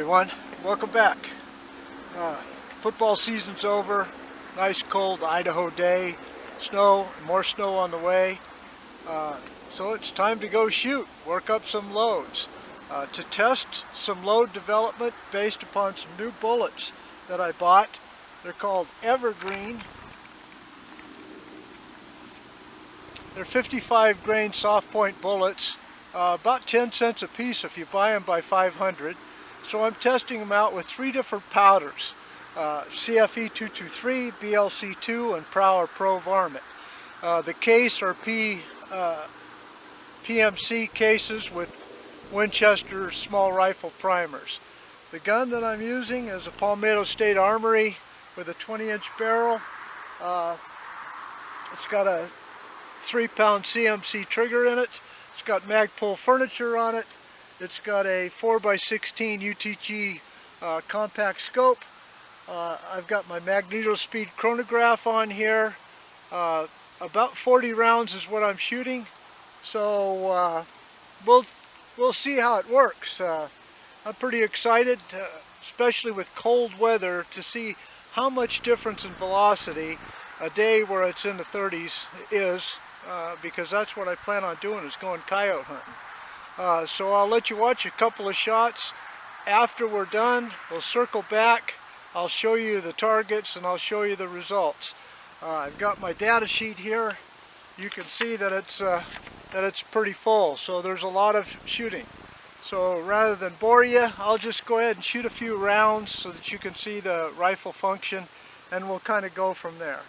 everyone, welcome back. Football season's over. Nice cold Idaho day. Snow, more snow on the way. So it's time to go shoot, work up some loads. To test some load development based upon some new bullets that I bought. They're called Evergreen. They're 55 grain soft point bullets, about 10 cents a piece if you buy them by 500. So I'm testing them out with 3 different powders, CFE 223, BLC2, and Prower Pro Varmint. The case are PMC cases with Winchester small rifle primers. The gun that I'm using is a Palmetto State Armory with a 20-inch barrel. It's got a 3-pound CMC trigger in it. It's got Magpul furniture on it. It's got a 4x16 UTG compact scope. I've got my magnetospeed chronograph on here. About 40 rounds is what I'm shooting. So we'll see how it works. I'm pretty excited, especially with cold weather, to see how much difference in velocity a day where it's in the 30s is, because that's what I plan on doing, is going coyote hunting. So I'll let you watch a couple of shots. After we're done, we'll circle back. I'll show you the targets and I'll show you the results. I've got my data sheet here. You can see that it's pretty full, so there's a lot of shooting. So rather than bore you, I'll just go ahead and shoot a few rounds so that you can see the rifle function, and we'll kind of go from there.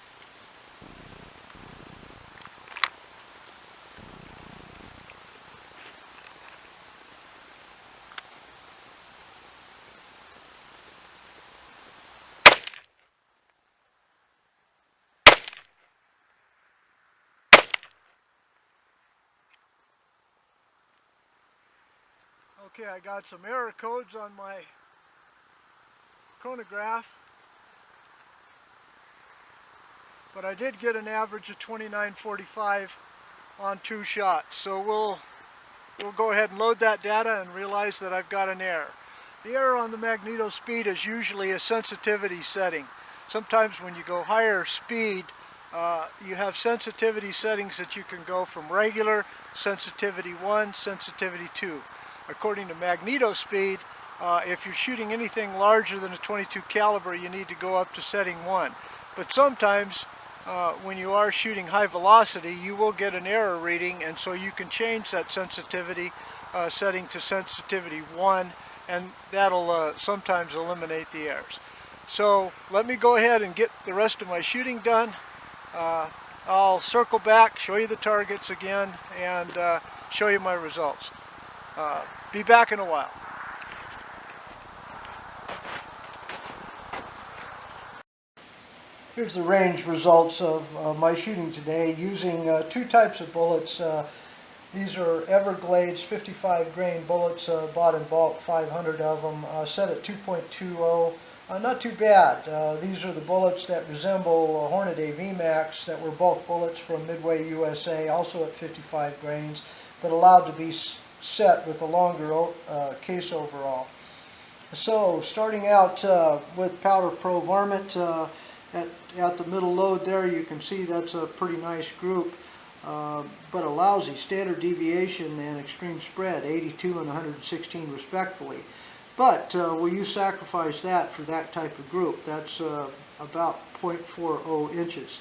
Okay, I got some error codes on my chronograph, but I did get an average of 29.45 on 2 shots. So we'll go ahead and load that data and realize that I've got an error. The error on the magnetospeed is usually a sensitivity setting. Sometimes when you go higher speed, you have sensitivity settings that you can go from regular, sensitivity 1, sensitivity 2. According to magnetospeed, if you're shooting anything larger than a 22 caliber, you need to go up to setting 1. But sometimes when you are shooting high velocity, you will get an error reading, and so you can change that sensitivity setting to sensitivity 1, and that'll sometimes eliminate the errors. So let me go ahead and get the rest of my shooting done. I'll circle back, show you the targets again, and show you my results. Be back in a while. Here's the range results of my shooting today using 2 types of bullets. These are Everglades 55 grain bullets, bought in bulk, 500 of them, set at 2.20. Not too bad. These are the bullets that resemble Hornady VMAX that were bulk bullets from Midway USA, also at 55 grains, but allowed to be set with a longer case overall. So starting out with Prower Pro Varmint, at the middle load there, you can see that's a pretty nice group, but a lousy standard deviation and extreme spread, 82 and 116 respectively. But will you sacrifice that for that type of group? That's about 0.40 inches.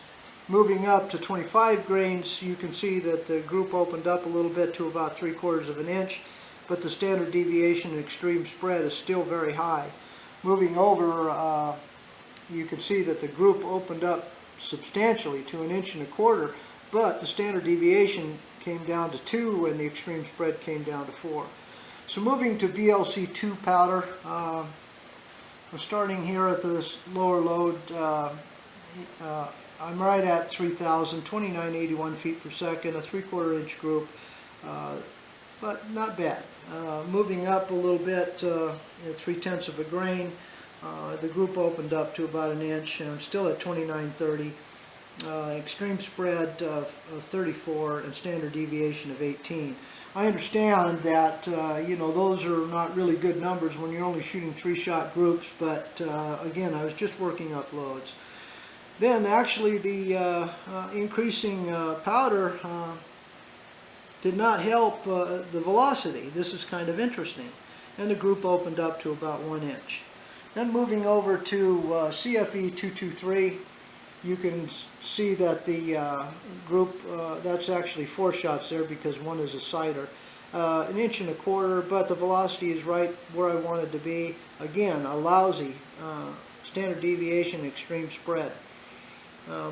Moving up to 25 grains, you can see that the group opened up a little bit to about 3/4 of an inch, but the standard deviation and extreme spread is still very high. Moving over, you can see that the group opened up substantially to 1.25 inches, but the standard deviation came down to 2 and the extreme spread came down to 4. So moving to BLC2 powder, we're starting here at this lower load. I'm right at 3,000, 2981 feet per second, a 3/4 inch group, but not bad. Moving up a little bit, at 3/10 of a grain, the group opened up to about 1 inch, and I'm still at 2930. extreme spread of 34, and standard deviation of 18. I understand that you know, those are not really good numbers when you're only shooting 3-shot groups, but again, I was just working up loads. Then actually the increasing powder did not help the velocity. This is kind of interesting. And the group opened up to about 1 inch. Then moving over to CFE 223, you can see that the group, that's actually 4 shots there because one is a sighter. 1.25 inches, but the velocity is right where I wanted to be. Again, a lousy standard deviation, extreme spread.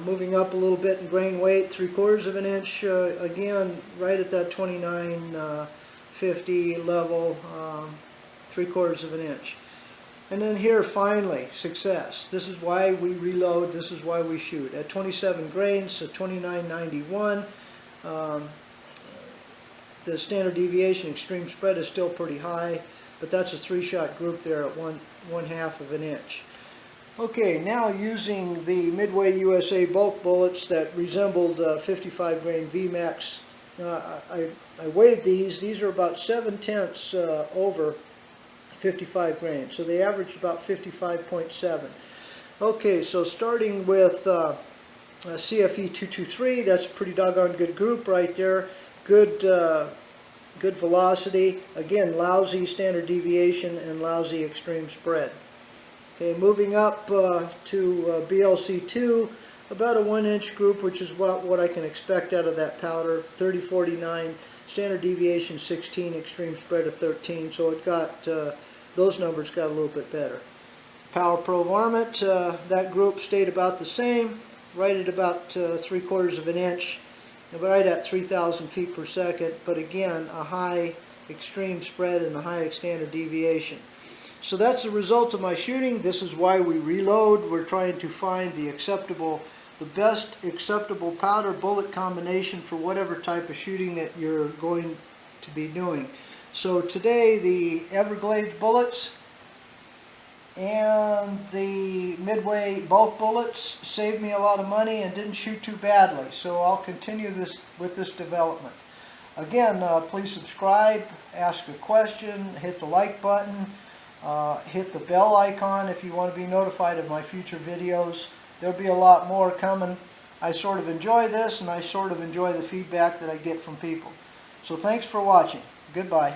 Moving up a little bit in grain weight, 3/4 inch, again right at that 2950 level, 3/4 inch. And then here finally, success. This is why we reload, this is why we shoot. At 27 grains, so 2991, the standard deviation, extreme spread is still pretty high, but that's a 3-shot group there at 1/2 inch. Okay, now using the Midway USA bulk bullets that resembled 55 grain VMAX, I weighed these. These are about 7/10 over 55 grains, so they averaged about 55.7. Okay, so starting with CFE 223, that's a pretty doggone good group right there. Good velocity. Again, lousy standard deviation and lousy extreme spread. Okay, moving up to BLC2, about a 1-inch group, which is what I can expect out of that powder. 3049, standard deviation 16, extreme spread of 13. So it got those numbers got a little bit better. Power Pro varmint, that group stayed about the same, right at about 3/4 inch, right at 3,000 feet per second. But again, a high extreme spread and a high standard deviation. So that's the result of my shooting. This is why we reload. We're trying to find the best acceptable powder bullet combination for whatever type of shooting that you're going to be doing. So today the Everglades bullets and the Midway bulk bullets saved me a lot of money and didn't shoot too badly. So I'll continue with this development. Again, please subscribe, ask a question, hit the like button. Hit the bell icon if you want to be notified of my future videos. There'll be a lot more coming. I sort of enjoy this, and I sort of enjoy the feedback that I get from people. So thanks for watching. Goodbye.